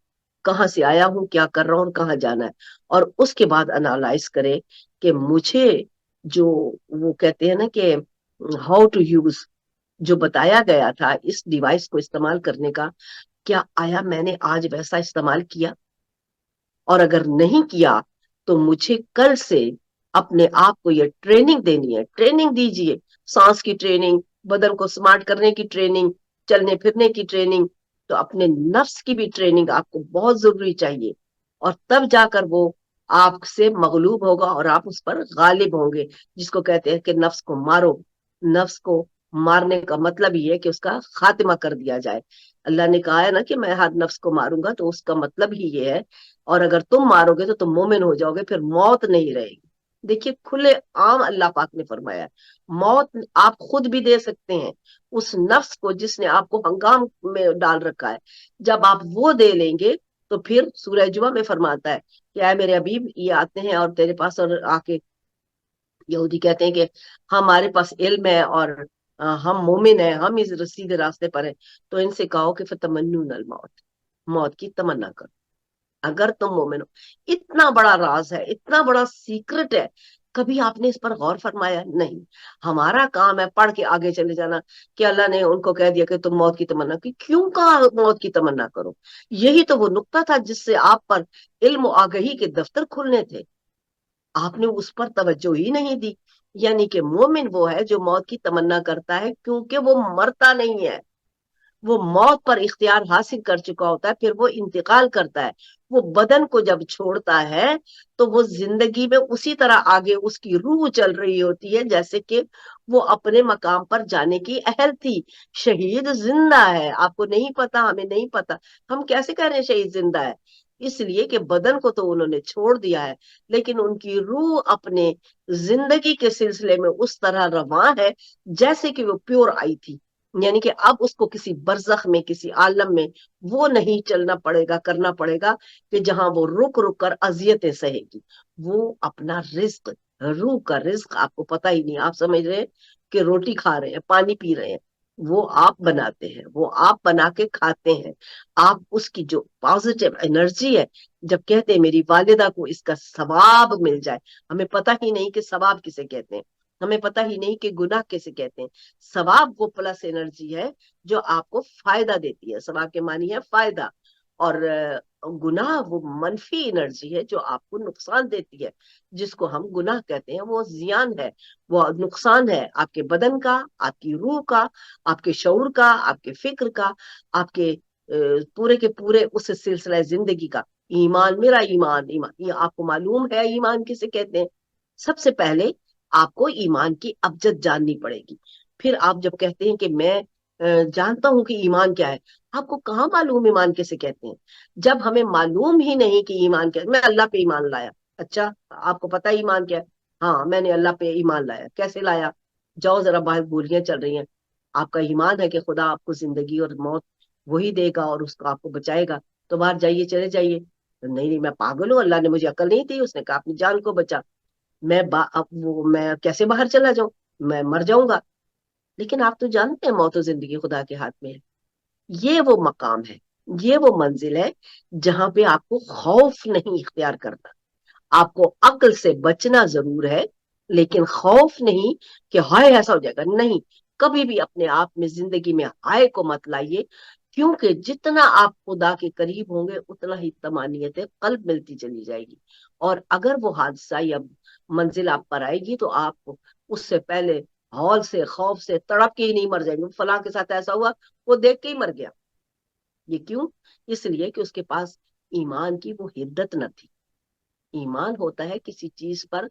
کہاں سے آیا ہوں, کیا کر رہا ہوں اور کہاں جانا ہے. اور اس کے بعد انالائز کرے کہ مجھے جو وہ کہتے ہیں نا کہ ہاؤ ٹو یوز, جو بتایا گیا تھا اس ڈیوائس کو استعمال کرنے کا, کیا آیا میں نے آج ویسا استعمال کیا؟ اور اگر نہیں کیا تو مجھے کل سے اپنے آپ کو یہ ٹریننگ دینی ہے. ٹریننگ دیجئے, سانس کی ٹریننگ, بدن کو سمارٹ کرنے کی ٹریننگ, چلنے پھرنے کی ٹریننگ. تو اپنے نفس کی بھی ٹریننگ آپ کو بہت ضروری چاہیے, اور تب جا کر وہ آپ سے مغلوب ہوگا اور آپ اس پر غالب ہوں گے. جس کو کہتے ہیں کہ نفس کو مارو. نفس کو مارنے کا مطلب یہ ہے کہ اس کا خاتمہ کر دیا جائے. اللہ نے کہا ہے نا کہ میں ہر نفس کو ماروں گا, تو اس کا مطلب ہی یہ ہے. اور اگر تم مارو گے تو تم مومن ہو جاؤ گے, پھر موت نہیں رہے گی. دیکھیے کھلے عام اللہ پاک نے فرمایا ہے, موت آپ خود بھی دے سکتے ہیں اس نفس کو جس نے آپ کو ہنگام میں ڈال رکھا ہے. جب آپ وہ دے لیں گے تو پھر سورہ جمعہ میں فرماتا ہے کہ اے میرے حبیب, یہ آتے ہیں اور تیرے پاس اور آ کے یہودی کہتے ہیں کہ ہمارے پاس علم ہے اور ہم مومن ہیں, ہم اس سیدھے راستے پر ہیں. تو ان سے کہو کہ فتمنون الموت, موت کی تمنا کرو اگر تم مومن ہو. اتنا بڑا راز ہے, اتنا بڑا سیکرٹ ہے, کبھی آپ نے اس پر غور فرمایا نہیں. ہمارا کام ہے پڑھ کے آگے چلے جانا کہ اللہ نے ان کو کہہ دیا کہ تم موت کی تمنا کی, کیوں کہا موت کی تمنا کرو؟ یہی تو وہ نقطہ تھا جس سے آپ پر علم و آگہی کے دفتر کھلنے تھے. آپ نے اس پر توجہ ہی نہیں دی. یعنی کہ مومن وہ ہے جو موت کی تمنا کرتا ہے کیونکہ وہ مرتا نہیں ہے, وہ موت پر اختیار حاصل کر چکا ہوتا ہے, پھر وہ انتقال کرتا ہے. وہ بدن کو جب چھوڑتا ہے تو وہ زندگی میں اسی طرح آگے اس کی روح چل رہی ہوتی ہے جیسے کہ وہ اپنے مقام پر جانے کی اہل تھی. شہید زندہ ہے, آپ کو نہیں پتا, ہمیں نہیں پتا, ہم کیسے کہہ رہے ہیں شہید زندہ ہے؟ اس لیے کہ بدن کو تو انہوں نے چھوڑ دیا ہے, لیکن ان کی روح اپنے زندگی کے سلسلے میں اس طرح رواں ہے جیسے کہ وہ پیور آئی تھی. یعنی کہ اب اس کو کسی برزخ میں کسی عالم میں وہ نہیں چلنا پڑے گا کرنا پڑے گا کہ جہاں وہ رک رک کر اذیتیں سہے گی. وہ اپنا رزق، روح کا رزق آپ کو پتہ ہی نہیں. آپ سمجھ رہے ہیں کہ روٹی کھا رہے ہیں، پانی پی رہے ہیں، وہ آپ بناتے ہیں، وہ آپ بنا کے کھاتے ہیں. آپ اس کی جو پازیٹیو انرجی ہے، جب کہتے ہیں میری والدہ کو اس کا ثواب مل جائے، ہمیں پتہ ہی نہیں کہ ثواب کسے کہتے ہیں، ہمیں پتہ ہی نہیں کہ گناہ کسے کہتے ہیں. ثواب وہ پلس انرجی ہے جو آپ کو فائدہ دیتی ہے. ثواب کے معنی ہے فائدہ، اور گناہ وہ منفی انرجی ہے جو آپ کو نقصان دیتی ہے. جس کو ہم گناہ کہتے ہیں وہ زیان ہے، وہ نقصان ہے آپ کے بدن کا، آپ کی روح کا، آپ کے شعور کا، آپ کے فکر کا، آپ کے پورے کے پورے اس سلسلہ زندگی کا. ایمان، میرا ایمان، ایمان یہ آپ کو معلوم ہے ایمان کسے کہتے ہیں؟ سب سے پہلے آپ کو ایمان کی ابجد جاننی پڑے گی. پھر آپ جب کہتے ہیں کہ میں جانتا ہوں کہ ایمان کیا ہے، آپ کو کہاں معلوم ایمان کیسے کہتے ہیں؟ جب ہمیں معلوم ہی نہیں کہ ایمان کیا ہے. میں اللہ پہ ایمان لایا، اچھا آپ کو پتا ایمان کیا ہے؟ ہاں میں نے اللہ پہ ایمان لایا. کیسے لایا؟ جاؤ ذرا باہر گولیاں چل رہی ہیں، آپ کا ایمان ہے کہ خدا آپ کو زندگی اور موت وہی دے گا اور اس کو آپ کو بچائے گا، تو باہر جائیے، چلے جائیے. نہیں نہیں میں پاگل ہوں، اللہ نے مجھے عقل نہیں دی، اس نے کہا اپنی جان کو بچا. میں کیسے باہر چلا جاؤں؟ میں مر جاؤں گا. لیکن آپ تو جانتے ہیں موت و زندگی خدا کے ہاتھ میں ہے. یہ وہ مقام ہے، یہ وہ منزل ہے جہاں پہ آپ کو خوف نہیں اختیار کرنا. آپ کو عقل سے بچنا ضرور ہے، لیکن خوف نہیں کہ ہائے ایسا ہو جائے گا، نہیں. کبھی بھی اپنے آپ میں زندگی میں ہائے کو مت لائیے، کیونکہ جتنا آپ خدا کے قریب ہوں گے اتنا ہی طمانینت قلب ملتی چلی جائے گی. اور اگر وہ حادثہ یا منزل آپ پر آئے گی تو آپ اس سے پہلے ہال سے خوف سے تڑپ کے ہی نہیں مر جائیں گے فلاں کے ساتھ ایسا ہوا، وہ دیکھ کے ہی مر گیا. یہ کیوں؟ اس لیے کہ اس کے پاس ایمان کی وہ حدت نہ تھی. ایمان ہوتا ہے کسی چیز پر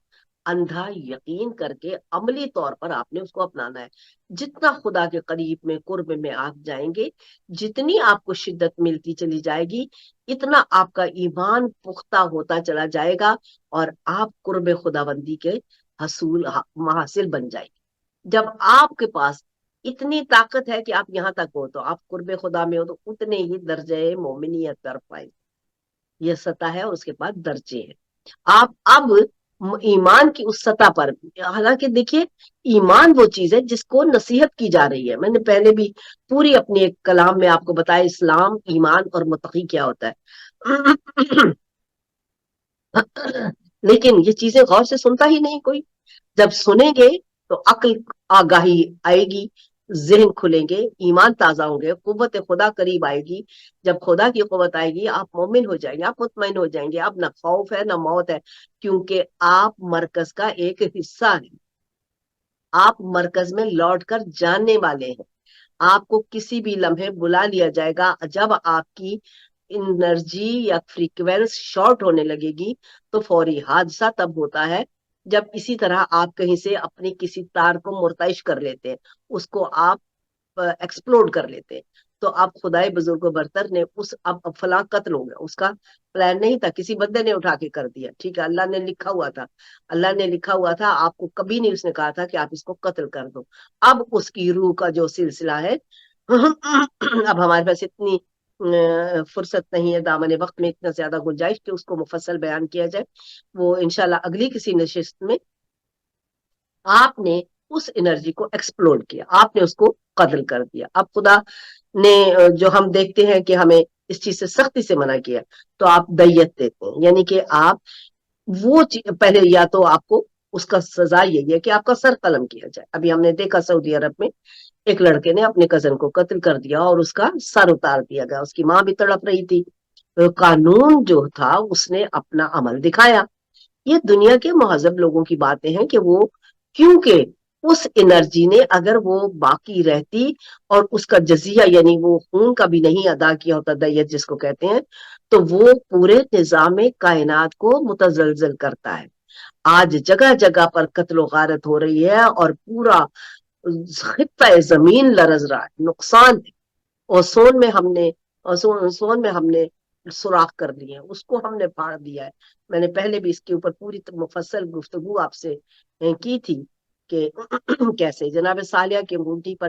اندھا یقین کر کے عملی طور پر آپ نے اس کو اپنانا ہے. جتنا خدا کے قریب میں قرب میں آپ جائیں گے، جتنی آپ کو شدت ملتی چلی جائے گی، اتنا آپ کا ایمان پختہ ہوتا چلا جائے گا، اور آپ قرب خدا بندی کے محاصل بن جائے گی. جب آپ کے پاس اتنی طاقت ہے کہ آپ یہاں تک ہو تو آپ قرب خدا میں ہو تو اتنے ہی درجے مومنیت کر پائے. یہ سطح ہے اور اس کے بعد درجے ہیں. آپ اب ایمان کی اس سطح پر، حالانکہ دیکھیے ایمان وہ چیز ہے جس کو نصیحت کی جا رہی ہے. میں نے پہلے بھی پوری اپنی ایک کلام میں آپ کو بتایا اسلام، ایمان اور متقی کیا ہوتا ہے. لیکن یہ چیزیں غور سے سنتا ہی نہیں کوئی. جب سنیں گے تو عقل آگاہی آئے گی، ذہن کھلیں گے، ایمان تازہ ہوں گے، قوت خدا قریب آئے گی. جب خدا کی قوت آئے گی آپ مومن ہو جائیں گے، آپ مطمئن ہو جائیں گے. اب نہ خوف ہے نہ موت ہے، کیونکہ آپ مرکز کا ایک حصہ ہیں. آپ مرکز میں لوٹ کر جاننے والے ہیں. آپ کو کسی بھی لمحے بلا لیا جائے گا. جب آپ کی انرجی یا فریکوینس شارٹ ہونے لگے گی تو فوری حادثہ تب ہوتا ہے جب اسی طرح آپ کہیں سے اپنی کسی تار کو مرتعش کر لیتے ہیں، اس کو آپ ایکسپلوڈ کر لیتے ہیں. تو آپ خدائے بزرگ و برتر نے اس اب فلاں قتل ہو گیا، اس کا پلان نہیں تھا، کسی بندے نے اٹھا کے کر دیا، ٹھیک ہے، اللہ نے لکھا ہوا تھا، اللہ نے لکھا ہوا تھا. آپ کو کبھی نہیں اس نے کہا تھا کہ آپ اس کو قتل کر دو. اب اس کی روح کا جو سلسلہ ہے، اب ہمارے پاس اتنی فرصت نہیں ہے، دامن وقت میں اتنا زیادہ گنجائش کہ اس کو مفصل بیان کیا جائے. وہ انشاءاللہ اگلی کسی نشست میں. آپ نے اس انرجی کو ایکسپلور کیا، آپ نے اس کو قتل کر دیا. اب خدا نے جو ہم دیکھتے ہیں کہ ہمیں اس چیز سے سختی سے منع کیا، تو آپ دیت دیتے ہیں، یعنی کہ آپ وہ پہلے یا تو آپ کو اس کا سزا یہی ہے کہ آپ کا سر قلم کیا جائے. ابھی ہم نے دیکھا سعودی عرب میں ایک لڑکے نے اپنے کزن کو قتل کر دیا اور اس کا سر اتار دیا گیا. اس کی ماں بھی تڑپ رہی تھی. قانون جو تھا اس نے اپنا عمل دکھایا. یہ دنیا کے مہذب لوگوں کی باتیں ہیں کہ وہ، کیونکہ اس انرجی نے اگر وہ باقی رہتی اور اس کا جزیہ یعنی وہ خون کا بھی نہیں ادا کیا ہوتا، دیت جس کو کہتے ہیں، تو وہ پورے نظام کائنات کو متزلزل کرتا ہے. آج جگہ جگہ پر قتل و غارت ہو رہی ہے اور پورا خطہ زمین لرز رہا ہے، نقصان ہے. اوسون میں ہم نے اوسون میں ہم نے سوراخ کر لیے ہیں، اس کو ہم نے پھاڑ دیا ہے. میں نے پہلے بھی اس کے اوپر پوری مفصل گفتگو آپ سے کی تھی کہ کیسے جناب صالحہ کی انگوٹھی پر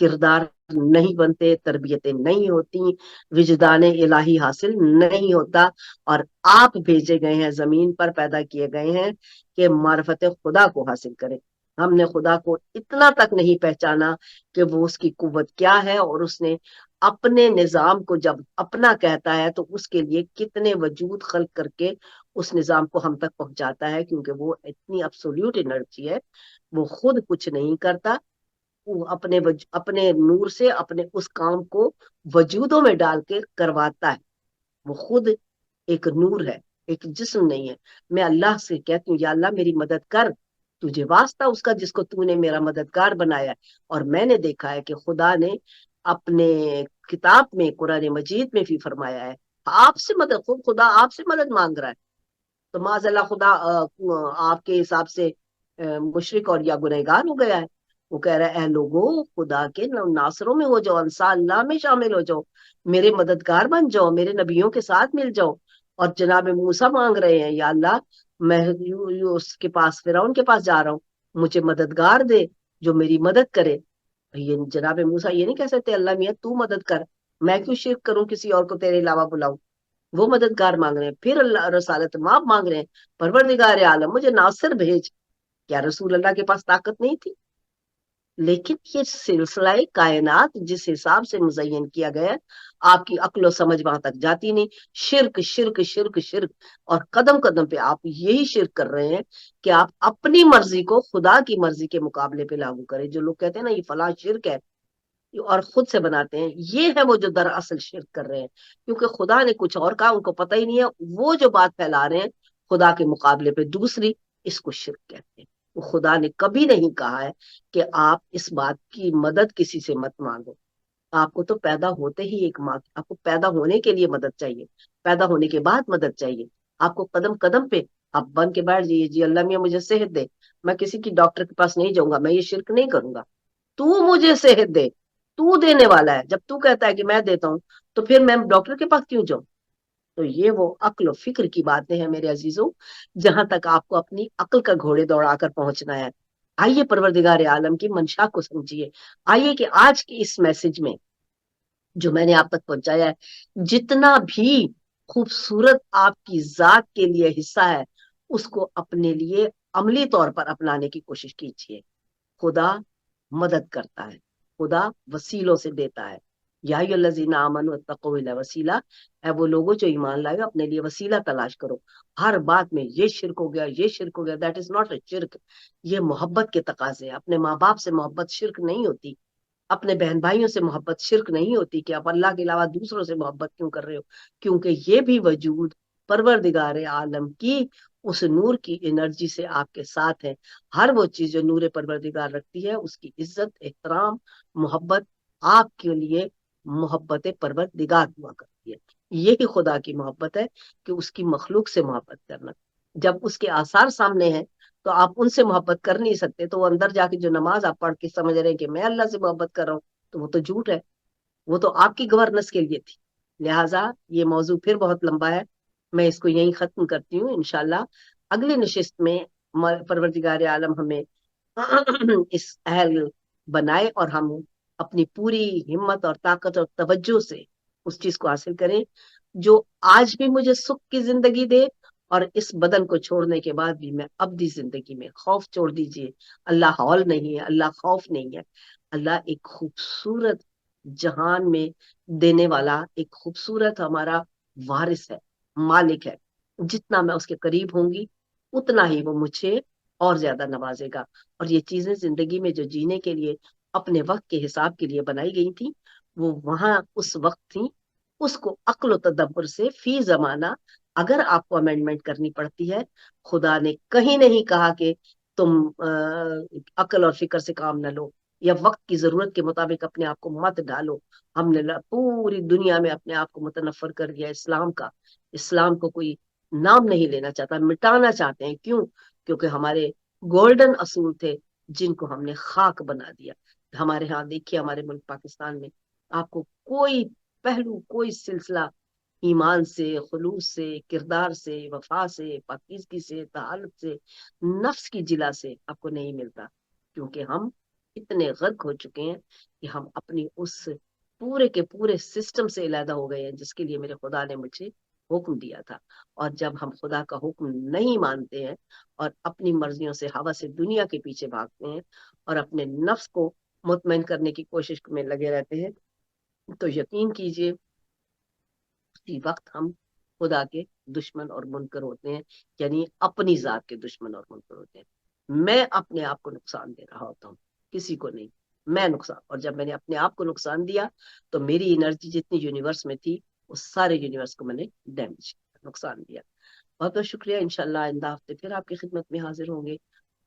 کردار نہیں بنتے، تربیتیں نہیں ہوتی، وجدان الہی حاصل نہیں ہوتا، اور آپ بھیجے گئے ہیں، زمین پر پیدا کیے گئے ہیں کہ معرفت خدا کو حاصل کریں۔ ہم نے خدا کو اتنا تک نہیں پہچانا کہ وہ اس کی قوت کیا ہے، اور اس نے اپنے نظام کو جب اپنا کہتا ہے تو اس کے لیے کتنے وجود خلق کر کے اس نظام کو ہم تک پہنچاتا ہے، کیونکہ وہ اتنی ابسولوٹ انرجی ہے، وہ خود کچھ نہیں کرتا، وہ اپنے نور سے اپنے اس کام کو وجودوں میں ڈال کے کرواتا ہے۔ وہ خود ایک نور ہے، ایک جسم نہیں ہے۔ میں اللہ سے کہتی ہوں یا اللہ میری مدد کر، تجھے واسطہ اس کا جس کو تو نے میرا مددگار بنایا ہے۔ اور میں نے دیکھا ہے کہ خدا نے اپنے کتاب میں، قرآن مجید میں بھی فرمایا ہے، آپ سے مدد، خدا آپ سے مدد مانگ رہا ہے، تو معاذ اللہ خدا آپ کے حساب سے مشرک اور یا گنہگار ہو گیا ہے؟ وہ کہہ رہا ہے اے لوگوں، خدا کے ناصروں میں ہو جاؤ، انصار اللہ میں شامل ہو جاؤ، میرے مددگار بن جاؤ، میرے نبیوں کے ساتھ مل جاؤ۔ اور جناب موسیٰ مانگ رہے ہیں یا اللہ میں اس کے پاس، فرعون کے پاس جا رہا ہوں، مجھے مددگار دے جو میری مدد کرے۔ یہ جناب موسیٰ یہ نہیں کہہ سکتے اللہ میاں تو مدد کر، میں کیوں شرک کروں، کسی اور کو تیرے علاوہ بلاؤں؟ وہ مددگار مانگ رہے ہیں، پھر اللہ رسالت ماپ مانگ رہے ہیں، پروردگار عالم مجھے ناصر بھیج۔ کیا رسول اللہ کے پاس طاقت نہیں تھی؟ لیکن یہ سلسلہ کائنات جس حساب سے مزین کیا گیا ہے، آپ کی عقل و سمجھ وہاں تک جاتی نہیں۔ شرک شرک شرک شرک، اور قدم قدم پہ آپ یہی شرک کر رہے ہیں کہ آپ اپنی مرضی کو خدا کی مرضی کے مقابلے پہ لاگو کریں۔ جو لوگ کہتے ہیں نا یہ فلاں شرک ہے، اور خود سے بناتے ہیں، یہ ہے وہ جو دراصل شرک کر رہے ہیں، کیونکہ خدا نے کچھ اور کہا، ان کو پتہ ہی نہیں ہے، وہ جو بات پھیلا رہے ہیں خدا کے مقابلے پہ دوسری، اس کو شرک کہتے ہیں۔ وہ خدا نے کبھی نہیں کہا ہے کہ آپ اس بات کی مدد کسی سے مت مانگو۔ آپ کو تو پیدا ہوتے ہی ایک ماں، آپ کو پیدا ہونے کے لیے مدد چاہیے، پیدا ہونے کے بعد مدد چاہیے آپ کو، قدم قدم پہ آپ بن کے بیٹھ جائیے جی اللہ میاں مجھے صحت دے، میں کسی کی ڈاکٹر کے پاس نہیں جاؤں گا، میں یہ شرک نہیں کروں گا، تو مجھے صحت دے، تو دینے والا ہے، جب تو کہتا ہے کہ میں دیتا ہوں تو پھر میں ڈاکٹر کے پاس کیوں جاؤں؟ تو یہ وہ عقل و فکر کی باتیں ہیں میرے عزیزوں، جہاں تک آپ کو اپنی عقل کا گھوڑے دوڑا کر پہنچنا ہے۔ آئیے پروردگار عالم کی منشا کو سمجھیے، آئیے کہ آج کی اس میسج میں جو میں نے آپ تک پہنچایا ہے، جتنا بھی خوبصورت آپ کی ذات کے لیے حصہ ہے، اس کو اپنے لیے عملی طور پر اپنانے کی کوشش کیجیے۔ خدا مدد کرتا ہے، خدا وسیلوں سے دیتا ہے۔ یا ایھا الذین آمنوا اتقوا الا وسیلہ، اے وہ لوگوں جو ایمان لائے اپنے لیے وسیلہ تلاش کرو۔ ہر بات میں یہ شرک ہو گیا، یہ شرک ہو گیا، دیٹ از ناٹ اے شرک، یہ محبت کے تقاضے ہیں۔ اپنے ماں باپ سے محبت شرک نہیں ہوتی، اپنے بہن بھائیوں سے محبت شرک نہیں ہوتی کہ آپ اللہ کے علاوہ دوسروں سے محبت کیوں کر رہے ہو، کیونکہ یہ بھی وجود پروردگار عالم کی اس نور کی انرجی سے آپ کے ساتھ ہے۔ ہر وہ چیز جو نور پروردگار رکھتی ہے اس کی عزت، احترام، محبت آپ کے لیے محبت پروردگار ہوا کرتی ہے۔ یہی خدا کی محبت ہے کہ اس کی مخلوق سے محبت کرنا۔ جب اس کے آثار سامنے ہیں تو آپ ان سے محبت کر نہیں سکتے، تو وہ اندر جا کے جو نماز آپ پڑھ کے سمجھ رہے ہیں کہ میں اللہ سے محبت کر رہا ہوں، تو وہ تو جھوٹ ہے، وہ تو آپ کی گورننس کے لیے تھی۔ لہٰذا یہ موضوع پھر بہت لمبا ہے، میں اس کو یہیں ختم کرتی ہوں۔ انشاءاللہ اگلی نشست میں پروردگار عالم ہمیں اس اہل بنائے اور ہم اپنی پوری ہمت اور طاقت اور توجہ سے اس چیز کو حاصل کریں جو آج بھی مجھے سکھ کی زندگی دے، اور اس بدن کو چھوڑنے کے بعد بھی میں ابدی زندگی میں خوف چھوڑ دیجئے۔ اللہ ہال نہیں ہے، اللہ خوف نہیں ہے، اللہ ایک خوبصورت جہان میں دینے والا، ایک خوبصورت ہمارا وارث ہے، مالک ہے۔ جتنا میں اس کے قریب ہوں گی اتنا ہی وہ مجھے اور زیادہ نوازے گا۔ اور یہ چیزیں زندگی میں جو جینے کے لیے اپنے وقت کے حساب کے لیے بنائی گئی تھی، وہ وہاں اس وقت تھی، اس کو عقل و تدبر سے فی زمانہ اگر آپ کو امینڈمنٹ کرنی پڑتی ہے، خدا نے کہیں نہیں کہا کہ تم عقل اور فکر سے کام نہ لو یا وقت کی ضرورت کے مطابق اپنے آپ کو مت ڈالو۔ ہم نے پوری دنیا میں اپنے آپ کو متنفر کر دیا اسلام کا، اسلام کو کوئی نام نہیں لینا چاہتا، مٹانا چاہتے ہیں۔ کیوں؟ کیونکہ ہمارے گولڈن اصول تھے جن کو ہم نے خاک بنا دیا۔ ہمارے ہاں دیکھیے، ہمارے ملک پاکستان میں آپ کو کوئی پہلو، کوئی سلسلہ ایمان سے، خلوص سے، کردار سے، وفا سے، پاکیزگی سے، طہارت سے، نفس کی جلا سے آپ کو نہیں ملتا، کیونکہ ہم اتنے غرق ہو چکے ہیں کہ ہم اپنی اس پورے کے پورے سسٹم سے علیحدہ ہو گئے ہیں جس کے لیے میرے خدا نے مجھے حکم دیا تھا. اور جب ہم خدا کا حکم نہیں مانتے ہیں اور اپنی مرضیوں سے ہوا سے دنیا کے پیچھے بھاگتے ہیں اور اپنے نفس کو مطمئن کرنے کی کوشش میں لگے رہتے ہیں, تو یقین کیجئے اسی وقت ہم خدا کے دشمن اور منکر ہوتے ہیں, یعنی اپنی ذات کے دشمن اور منکر ہوتے ہیں. میں اپنے آپ کو نقصان دے رہا ہوتا ہوں, کسی کو نہیں. میں نقصان, اور جب میں نے اپنے آپ کو نقصان دیا تو میری انرجی جتنی یونیورس میں تھی اس سارے یونیورس کو میں نے ڈیمیج کیا, نقصان دیا. بہت بہت شکریہ. انشاءاللہ آئندہ ہفتے پھر آپ کی خدمت میں حاضر ہوں گے,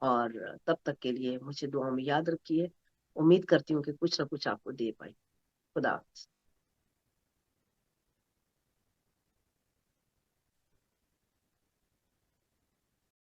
اور تب تک کے لیے مجھے دعا میں یاد رکھیے. امید کرتی ہوں کہ کچھ نہ کچھ آپ کو دے پائی. خدا حافظ.